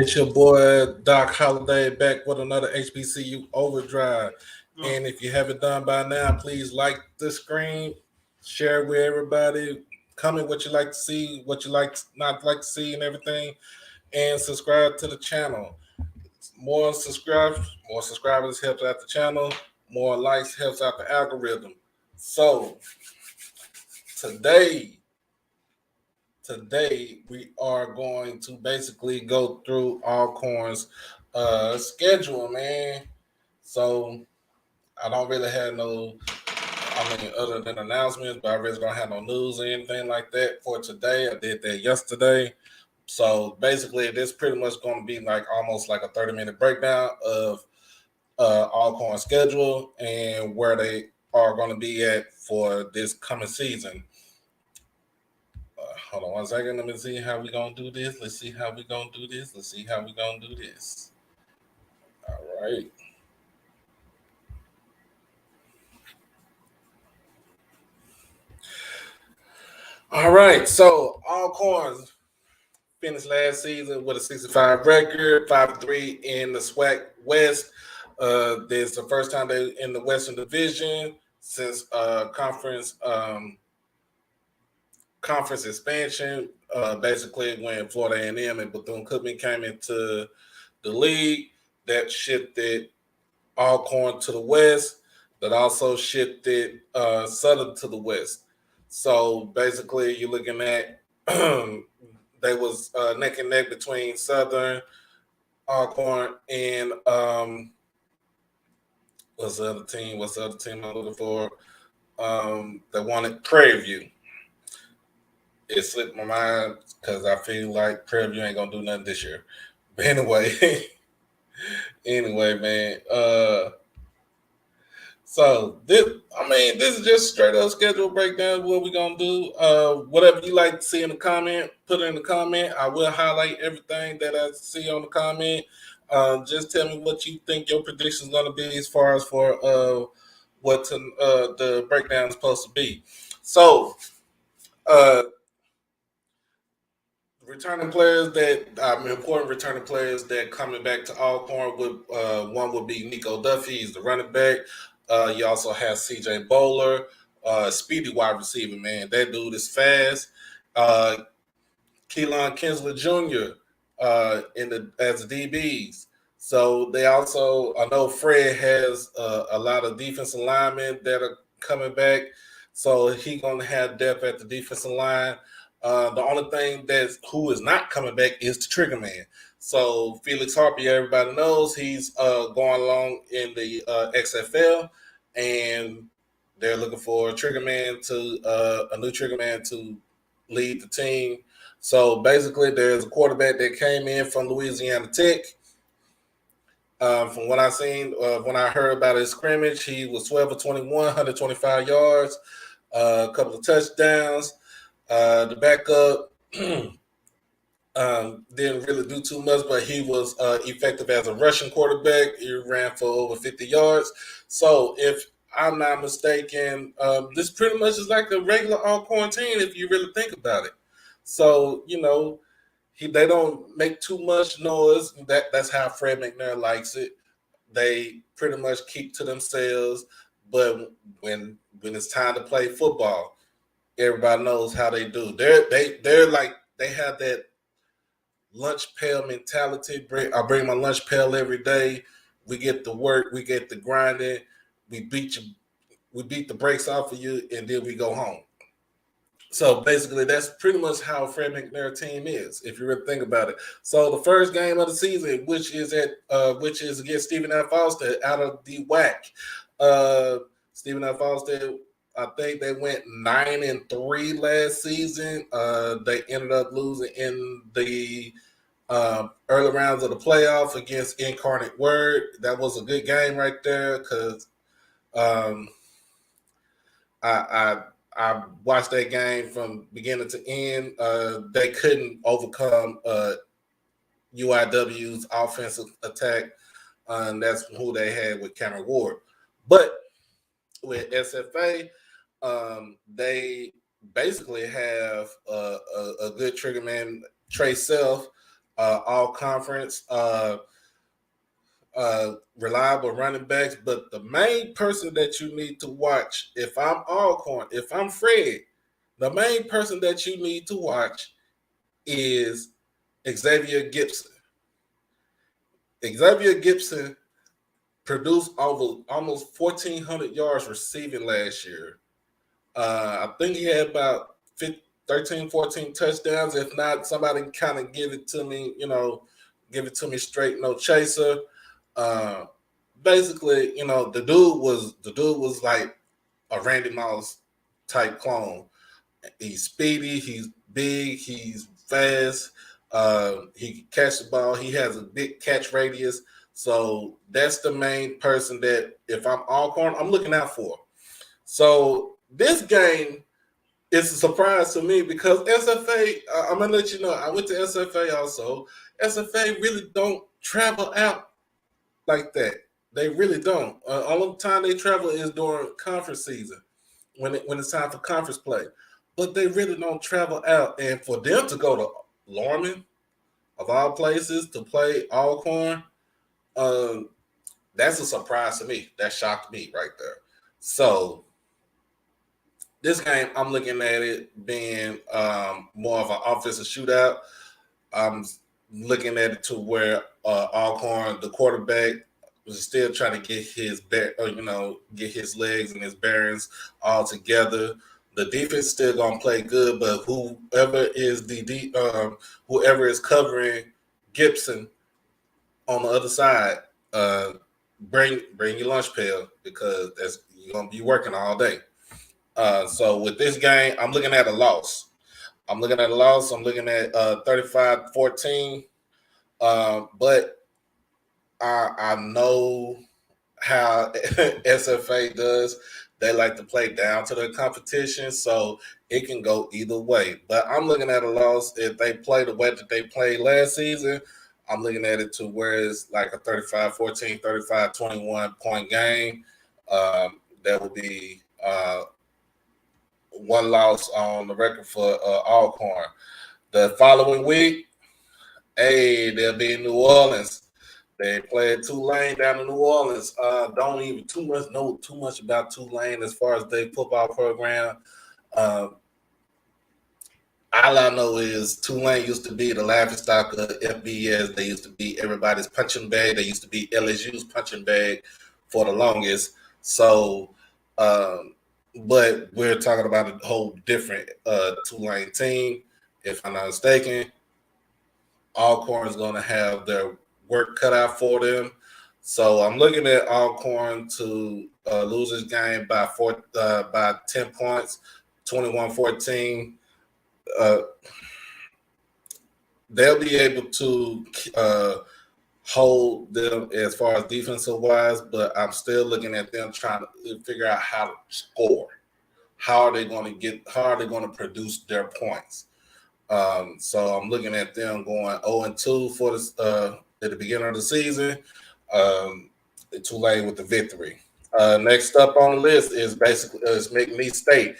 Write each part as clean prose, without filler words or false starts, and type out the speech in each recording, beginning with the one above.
It's your boy Doc Holiday back with another HBCU OverDrive. And if you haven't done by now, please like the screen, share with everybody, comment what you like to see, what you like not like to see, and everything, and subscribe to the channel. More subscribers helps out the channel. More likes helps out the algorithm. So today we are going to basically go through Alcorn's schedule, man. So I don't really have other than announcements, but I really don't have no news or anything like that for today. I did that yesterday. So basically, this pretty much going to be like almost like a 30-minute breakdown of Alcorn's schedule and where they are going to be at for this coming season. Hold on 1 second. Let me see how we gonna do this. Let's see how we gonna do this. All right. All right. So Alcorn finished last season with a 65 record, 5-3 in the SWAC West. This is the first time they're in the Western Division since conference expansion. Basically, when Florida A&M and Bethune-Cookman came into the league, that shifted Alcorn to the west. That also shifted Southern to the west. So basically, you're looking at they was neck and neck between Southern, Alcorn, and what's the other team? I'm looking for? They wanted Prairie View. It slipped my mind because I feel like Prairie View ain't gonna do nothing this year. But anyway, man. So this is just straight up schedule breakdown. What we gonna do? Whatever you like to see in the comment, put it in the comment. I will highlight everything that I see on the comment. Just tell me what you think your prediction is gonna be as far as for what the breakdown is supposed to be. So, returning players important returning players that coming back to Alcorn one would be Nico Duffy. He's the running back. You also have CJ Bowler, speedy wide receiver, man. That dude is fast. Keelan Kinsler Jr. As the DBs. So they also, I know Fred has a lot of defensive linemen that are coming back. So he's going to have depth at the defensive line. The only thing who is not coming back is the trigger man. So Felix Harpy, everybody knows he's going along in the XFL, and they're looking for a new trigger man to lead the team. So basically, there's a quarterback that came in from Louisiana Tech. From what I seen, when I heard about his scrimmage, he was 12 of 21, 125 yards, a couple of touchdowns. The backup didn't really do too much, but he was effective as a rushing quarterback. He ran for over 50 yards. So if I'm not mistaken, this pretty much is like a regular Alcorn team if you really think about it. So, they don't make too much noise. That's how Fred McNair likes it. They pretty much keep to themselves, but when it's time to play football, everybody knows how they do. They're like, they have that lunch pail mentality. I bring my lunch pail every day. We get the work, we get the grinding, we beat the brakes off of you, and then we go home. So basically, that's pretty much how Fred McNair team is, if you really think about it. So the first game of the season, which is against Stephen F. Foster out of the WAC. Stephen F. Foster, I think they went 9-3 last season. They ended up losing in the early rounds of the playoff against Incarnate Word. That was a good game right there because I watched that game from beginning to end. They couldn't overcome UIW's offensive attack, and that's who they had with Cameron Ward. But with SFA, they basically have a good trigger man, Trey Self, all conference, reliable running backs. But the main person that you need to watch, if I'm Alcorn, if I'm Fred, the main person that you need to watch is Xavier Gibson. Xavier Gibson produced over almost 1,400 yards receiving last year. I think he had about 13, 14 touchdowns. If not, somebody kind of give it to me, give it to me straight, no chaser. Uh, Basically, the dude was like a Randy Moss type clone. He's speedy, he's big, he's fast. He can catch the ball. He has a big catch radius. So that's the main person that if I'm Alcorn, I'm looking out for. So this game is a surprise to me because SFA, I'm gonna let you know, I went to SFA also. SFA really don't travel out like that. They really don't. All the time they travel is during conference season when it's time for conference play. But they really don't travel out. And for them to go to Lorman, of all places, to play Alcorn, that's a surprise to me. That shocked me right there. So this game, I'm looking at it being more of an offensive shootout. I'm looking at it to where Alcorn, the quarterback, was still trying to get get his legs and his bearings all together. The defense still gonna play good, but whoever is covering Gibson on the other side, bring your lunch pail because you're gonna be working all day. So with this game, I'm looking at a loss. I'm looking at 35-14. But I know how SFA does. They like to play down to the competition, so it can go either way. But I'm looking at a loss. If they play the way that they played last season, I'm looking at it to where it's like a 35-14, 35-21 point game. That would be one loss on the record for Alcorn. The following week, they'll be in New Orleans. They played Tulane down in New Orleans. Don't even know too much about Tulane as far as their football program. All I know is Tulane used to be the laughingstock of FBS. They used to be everybody's punching bag. They used to be LSU's punching bag for the longest. So, but we're talking about a whole different Tulane team. If I'm not mistaken, Alcorn is going to have their work cut out for them. So I'm looking at Alcorn to lose this game by 10 points, 21-14. They'll be able to hold them as far as defensive wise, but I'm still looking at them trying to figure out how to score. How are they going to produce their points? So I'm looking at them going 0-2 for this at the beginning of the season. Tulane with the victory. Next up on the list is McNeese State.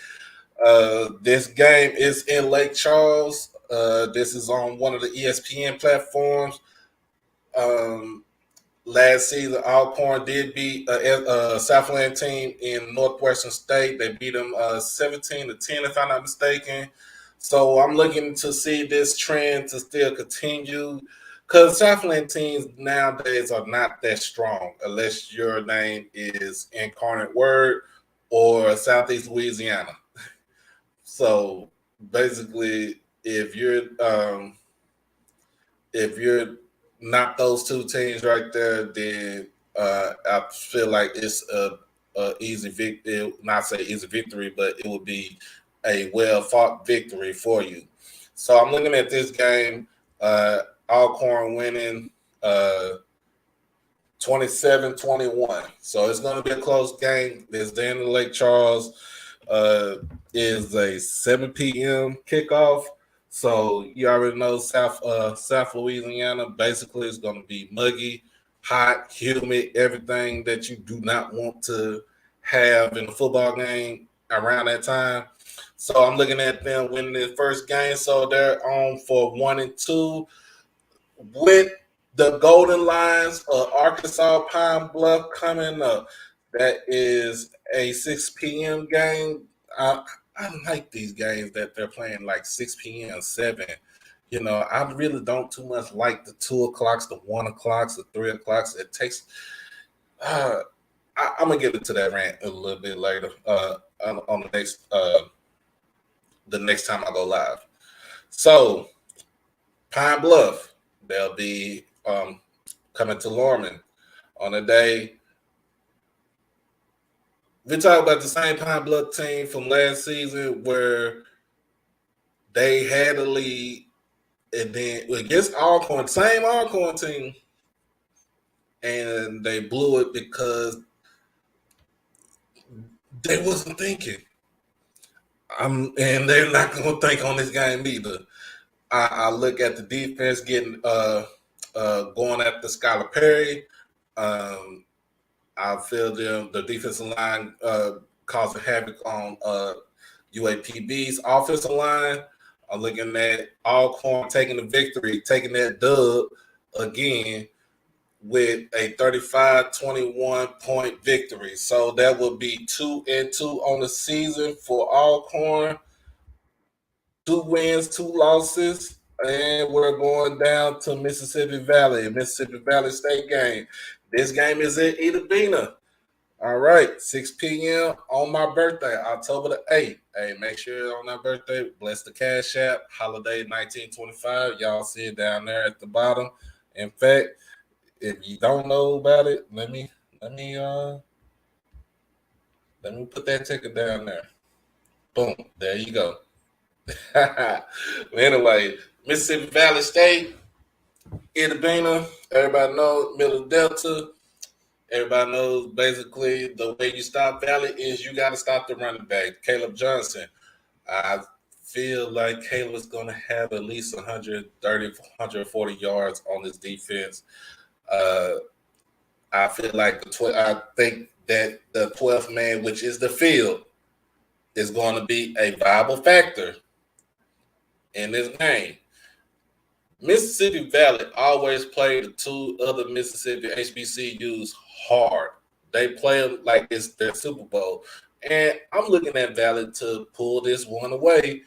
This game is in Lake Charles. This is on one of the ESPN platforms. Last season, Alcorn did beat a Southland team in Northwestern State. They beat them 17-10, if I'm not mistaken. So I'm looking to see this trend to still continue because Southland teams nowadays are not that strong unless your name is Incarnate Word or Southeast Louisiana. So basically, if you're not those two teams right there, then I feel like it's a easy victory. Not say easy victory, but it would be a well-fought victory for you. So I'm looking at this game, Alcorn winning 27-21. So it's going to be a close game. It's down in Lake Charles. Is a 7 p.m. kickoff. So you already know South Louisiana basically is going to be muggy, hot, humid, everything that you do not want to have in a football game around that time. So I'm looking at them winning their first game. So they're on for 1-2. with the Golden Lions of Arkansas Pine Bluff coming up. That is a 6 p.m. game. I like these games that they're playing like 6 p.m., 7. I really don't too much like the 2 o'clocks, the 1 o'clocks, the 3 o'clocks. It takes. I'm gonna get into that rant a little bit later on the next time I go live. So Pine Bluff, they'll be coming to Lorman on a day. We talk about the same Pine Bluff team from last season where they had a lead, and then against Alcorn, same Alcorn team, and they blew it because they wasn't thinking. And they're not going to think on this game either. I look at the defense getting going after Skylar Perry. I feel the defensive line causing havoc on UAPB's offensive line. I'm looking at Alcorn taking the victory, taking that dub again with a 35-21 point victory. So that would be 2-2 on the season for Alcorn. 2 wins, 2 losses, and we're going down to Mississippi Valley State game. This game is at Idabina. All right, 6 p.m. on my birthday, October the 8th. Hey, make sure on that birthday, bless the Cash App, Holiday 1925. Y'all see it down there at the bottom. In fact, if you don't know about it, let me put that ticket down there. Boom, there you go. Anyway, Mississippi Valley State, Idabina, everybody knows Middle Delta. Everybody knows basically the way you stop Valley is you got to stop the running back, Caleb Johnson. I feel like Caleb's going to have at least 130, 140 yards on this defense. I feel like I think that the 12th man, which is the field, is going to be a viable factor in this game. Mississippi Valley always played the 2 other Mississippi HBCUs hard. They play them like it's their Super Bowl. And I'm looking at Valley to pull this one away.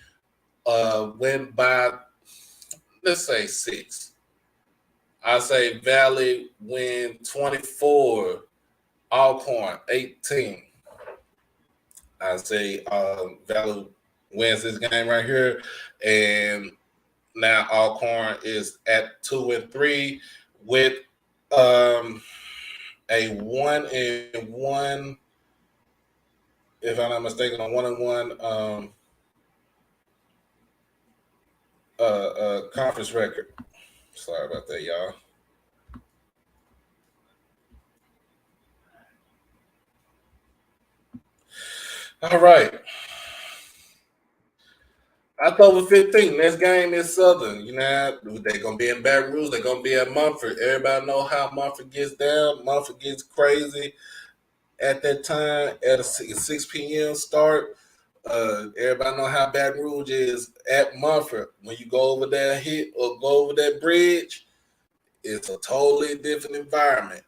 Win by, let's say, 6. I say Valley win 24, Alcorn 18. I say Valley wins this game right here. And now Alcorn is at 2-3 with a 1-1, if I'm not mistaken, a 1-1 conference record. Sorry about that, y'all. All right. October 15th, next game is Southern. They're going to be in Baton Rouge. They're going to be at Mumford. Everybody know how Mumford gets down. Mumford gets crazy at that time at a 6 p.m. start. Everybody know how Baton Rouge is at Mumford. When you go over that hit or go over that bridge, it's a totally different environment.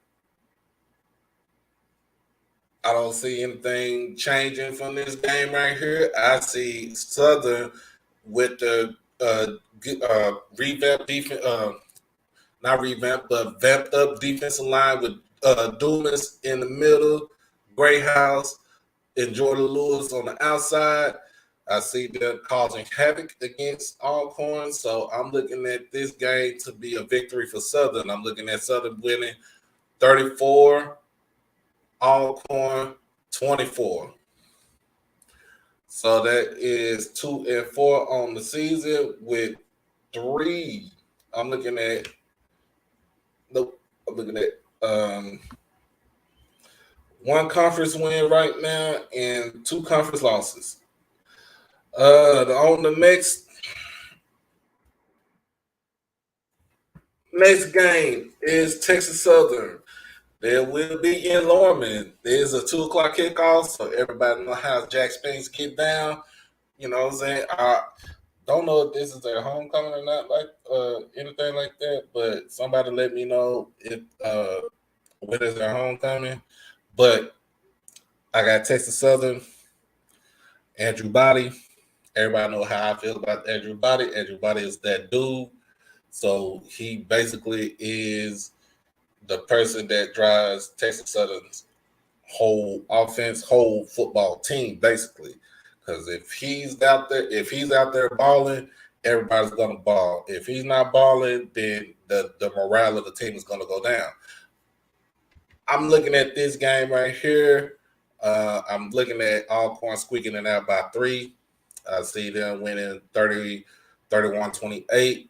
I don't see anything changing from this game right here. I see Southern with the revamped defense, not revamped, but vamped up defensive line with Dumas in the middle, Greyhouse, and Jordan Lewis on the outside. I see them causing havoc against Alcorn, so I'm looking at this game to be a victory for Southern. I'm looking at Southern winning 34, Alcorn 24. So that is 2-4 on the season with 3. I'm looking at one conference win right now and 2 conference losses. On the next game is Texas Southern. There will be in Lorman. There's a 2 o'clock kickoff, so everybody know how Jack Spence get down. You know what I'm saying? don't know if this is their homecoming or not, like anything like that. But somebody let me know if when is their homecoming. But I got Texas Southern, Andrew Body. Everybody know how I feel about Andrew Body. Andrew Body is that dude. So he basically is the person that drives Texas Southern's whole offense, whole football team, basically. Because if he's out there balling, everybody's gonna ball. If he's not balling, then the morale of the team is gonna go down. I'm looking at this game right here. I'm looking at Alcorn squeaking it out by 3. I see them winning 31-28.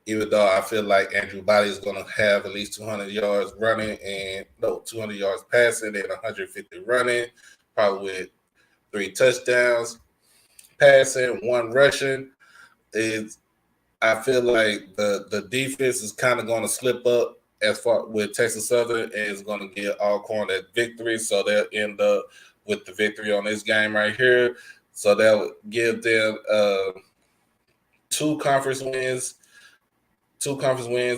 Even though I feel like Andrew Body is going to have at least 200 yards running 200 yards passing and 150 running, probably with 3 touchdowns passing, 1 rushing. I feel like the defense is kind of going to slip up as far with Texas Southern and is going to get Alcorn that victory. So they'll end up with the victory on this game right here. So that would give them 2 conference wins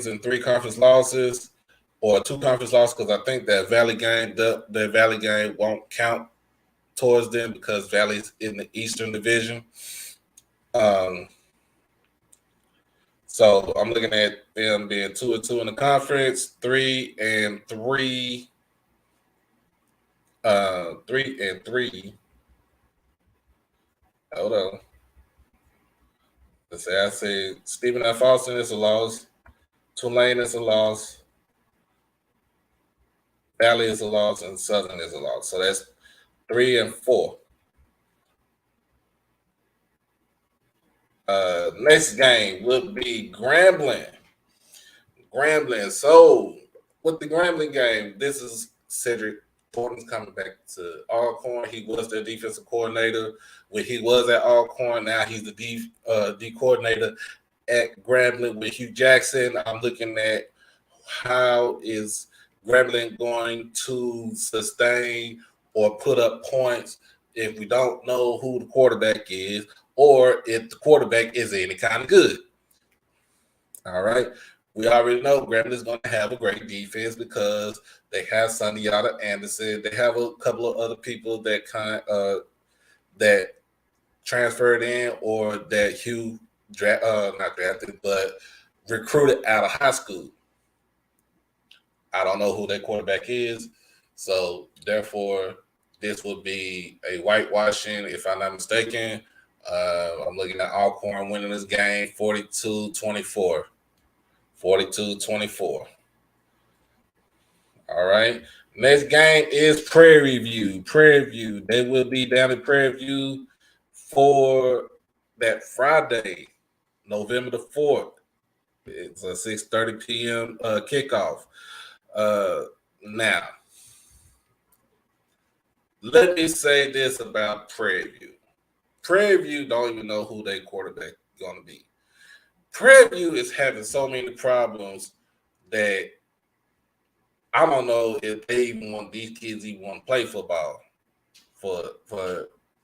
and 3 conference losses, or 2 conference losses, because I think that Valley game won't count towards them because Valley's in the Eastern Division. So I'm looking at them being 2-2 in the conference, 3-3. 3-3. Hold on. I say Stephen F. Austin is a loss. Tulane is a loss. Valley is a loss, and Southern is a loss. So that's 3-4. Next game would be Grambling. So with the Grambling game, this is Cedric Thornton's coming back to Alcorn. He was their defensive coordinator when he was at Alcorn. Now he's the D coordinator at Grambling with Hugh Jackson. I'm looking at how is Grambling going to sustain or put up points if we don't know who the quarterback is, or if the quarterback is any kind of good. All right. We already know Grambling is going to have a great defense because they have Sonny Yada Anderson. They have a couple of other people that that transferred in or that Hugh not drafted, but recruited out of high school. I don't know who that quarterback is, so therefore this would be a whitewashing, if I'm not mistaken. I'm looking at Alcorn winning this game 42-24. 42-24. All right. Next game is Prairie View. They will be down in Prairie View for that Friday, November the 4th. It's a 6:30 p.m. Kickoff. Now, let me say this about Prairie View. Prairie View don't even know who their quarterback is going to be. Prairie View is having so many problems that I don't know if these kids even want to play football for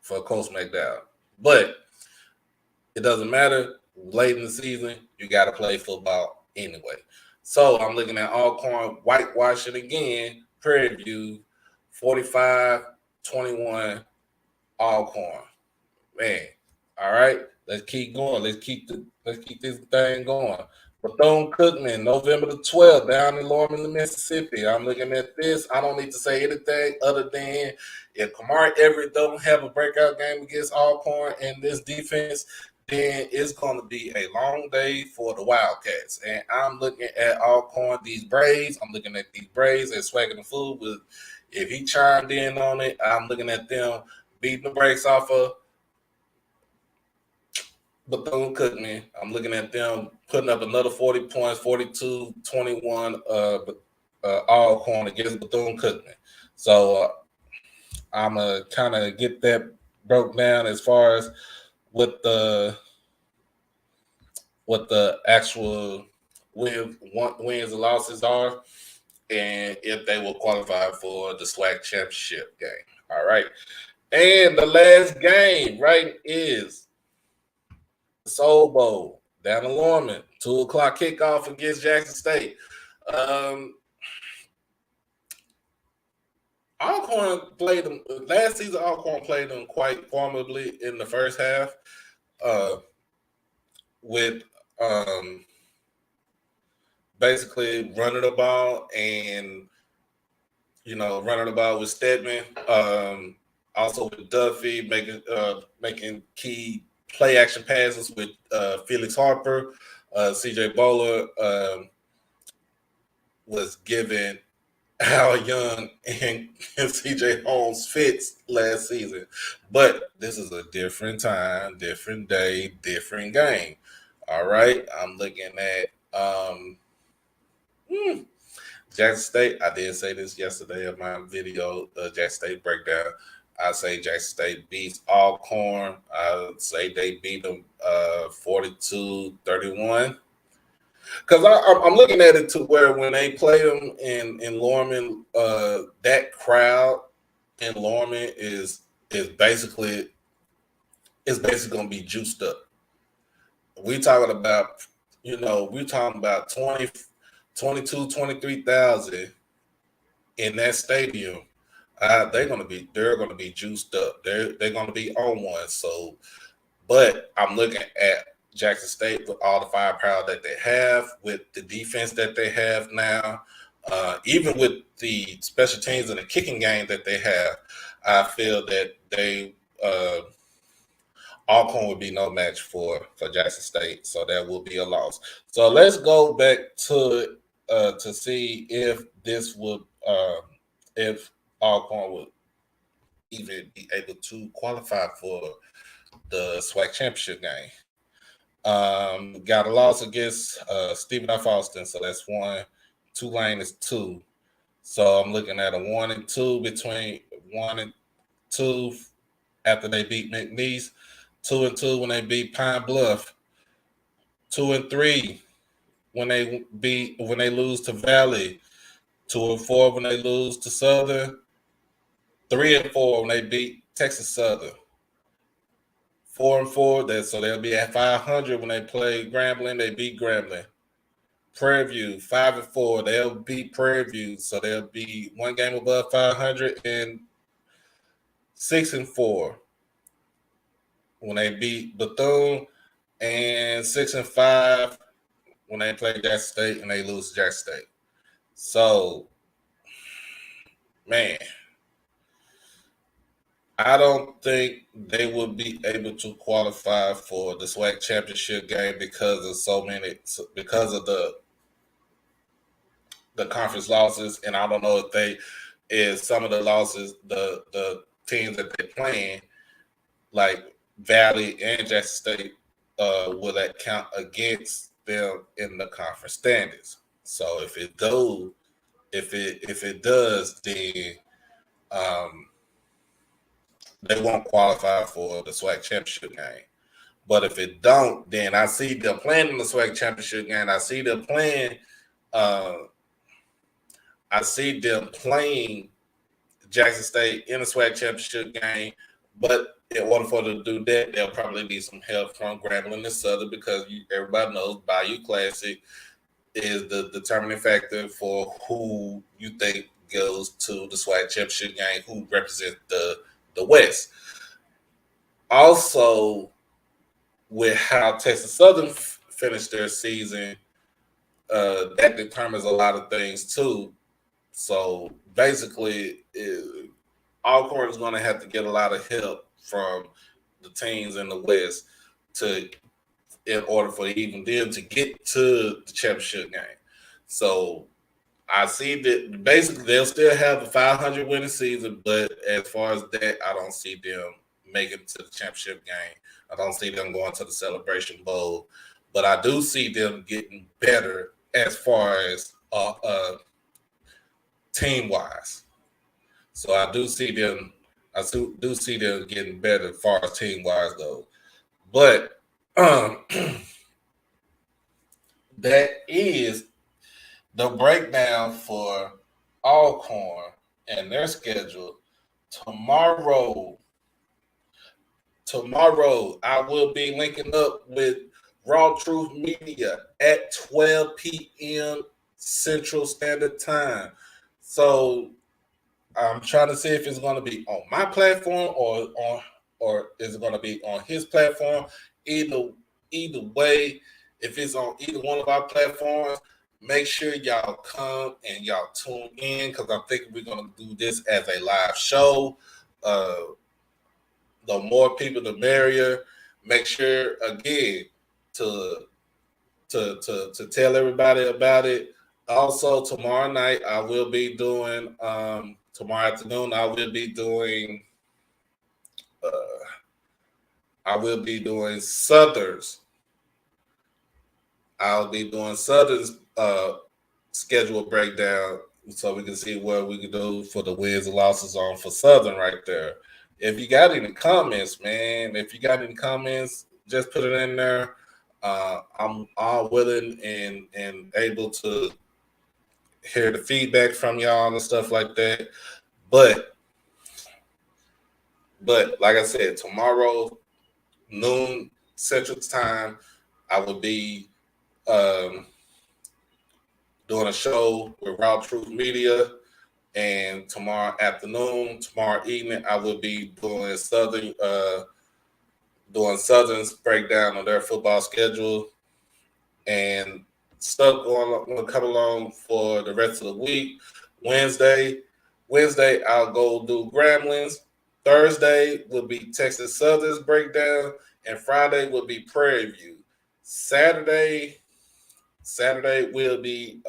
Coach McDowell. But it doesn't matter. Late in the season, you got to play football anyway. So I'm looking at Alcorn whitewashing again. Prairie View 45-21 Alcorn. Man, all right. Let's keep going. Let's keep this thing going. Bethune-Cookman, November the 12th, down in Lorman, Mississippi. I'm looking at this. I don't need to say anything other than if Kamari Everett don't have a breakout game against Alcorn and this defense, then it's going to be a long day for the Wildcats. And I'm looking at Alcorn, these Braves. I'm looking at these Braves and swagging the food. With if he chimed in on it, I'm looking at them beating the brakes off of Bethune-Cookman. I'm looking at them putting up another 40 points, 42-21 Alcorn against Bethune-Cookman. So I'm going to kind of get that broke down as far as what the actual wins and losses are, and if they will qualify for the SWAC Championship game. All right. And the last game, right, is Soul Bowl down in Lorman, 2:00 kickoff against Jackson State. Alcorn played them last season. Alcorn played them quite formidably in the first half, with basically running the ball and running the ball with Stedman, also with Duffy making key play action passes with Felix Harper. CJ Bowler was given Al Young and CJ Holmes fits last season. But this is a different time, different day, different game. All right. I'm looking at Jackson State. I did say this yesterday in my video, Jackson State breakdown. I say Jackson State beats Alcorn. I say they beat them 42-31. Because I'm looking at it to where when they play them in Lorman, that crowd in Lorman is basically going to be juiced up. We're talking about 23,000 in that stadium. They're going to be juiced up. They're going to be on one. So, but I'm looking at Jackson State with all the firepower that they have, with the defense that they have now, even with the special teams and the kicking game that they have. I feel that Alcorn would be no match for Jackson State, so that will be a loss. So let's go back to see if this would if Alcorn would even be able to qualify for the SWAC Championship game. Got a loss against Stephen F. Austin, so that's 1. Tulane is 2. So I'm looking at a 1-2 between 1 and 2 after they beat McNeese, 2-2 when they beat Pine Bluff, 2-3 when they lose to Valley, 2-4 when they lose to Southern, 3-4 when they beat Texas Southern. 4-4, so they'll be at 500 when they play Grambling. They beat Grambling. Prairie View 5-4, they'll beat Prairie View, so they'll be one game above 500, and 6-4 when they beat Bethune, and 6-5 when they play Jackson State and they lose to Jackson State. So, man, I don't think they would be able to qualify for the SWAC championship game because of the conference losses, and I don't know if some of the losses, the teams that they're playing, like Valley and Jackson State, will that count against them in the conference standings? So if it does, then they won't qualify for the SWAC championship game. But if it don't, then I see them playing in the SWAC championship game. I see them playing. I see them playing Jackson State in the SWAC championship game. But in order for them to do that, there'll probably need some help from Grambling and Southern, because everybody knows Bayou Classic is the determining factor for who you think goes to the SWAC championship game, who represents the West. Also, with how Texas Southern finished their season, that determines a lot of things too. So basically, Alcorn is going to have to get a lot of help from the teams in the West in order for even them to get to the championship game. So I see that basically they'll still have a 500 winning season, but as far as that, I don't see them making it to the championship game. I don't see them going to the Celebration Bowl, but I do see them getting better as far as team-wise. So I do see them. I do see them getting better as far as team-wise goes. But that is the breakdown for Alcorn and their schedule. Tomorrow, tomorrow I will be linking up with Raw Truth Media at 12 p.m. Central Standard Time. So I'm trying to see if it's going to be on my platform or is it going to be on his platform. Either way, if it's on either one of our platforms, make sure y'all come and y'all tune in because I'm thinking we're going to do this as a live show. The more people, the merrier. Make sure again to tell everybody about it. Also, tomorrow night I will be doing. Tomorrow afternoon I will be doing. I will be doing Southern's. I'll be doing Southern's schedule breakdown so we can see what we can do for the wins and losses on for Southern right there. If you got any comments, man, just put it in there. I'm all willing and able to hear the feedback from y'all and stuff like that. But like I said, tomorrow noon Central Time, I will be doing a show with Raw Truth Media. And tomorrow evening, I will be doing Southern's breakdown of their football schedule and stuff going to come along for the rest of the week. Wednesday, I'll go do Gramblings. Thursday will be Texas Southern's breakdown, and Friday will be Prairie View. Saturday will be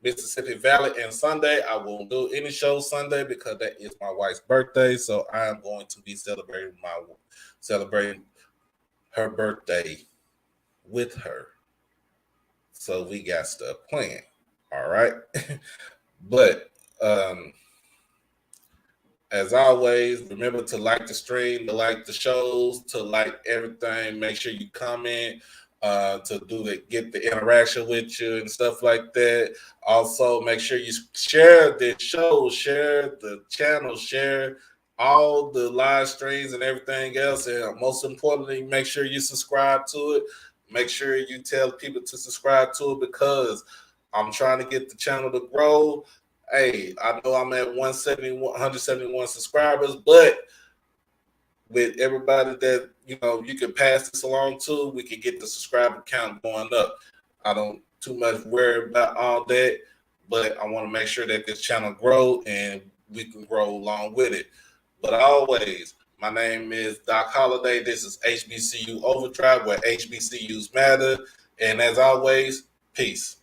Mississippi Valley, and Sunday I won't do any show Sunday because that is my wife's birthday. So I am going to be celebrating her birthday with her. So we got stuff planned. All right. But as always, remember to like the stream, to like the shows, to like everything. Make sure you comment. To get the interaction with you and stuff like that. Also, make sure you share this show, share the channel, share all the live streams and everything else. And most importantly, make sure you subscribe to it. Make sure you tell people to subscribe to it because I'm trying to get the channel to grow. Hey, I know I'm at 171 subscribers, but with everybody that you can pass this along to, we can get the subscriber count going up. I don't too much worry about all that, but I want to make sure that this channel grow and we can grow along with it. But always, my name is Doc Holliday. This is HBCU Overdrive, where HBCUs matter. And as always, peace.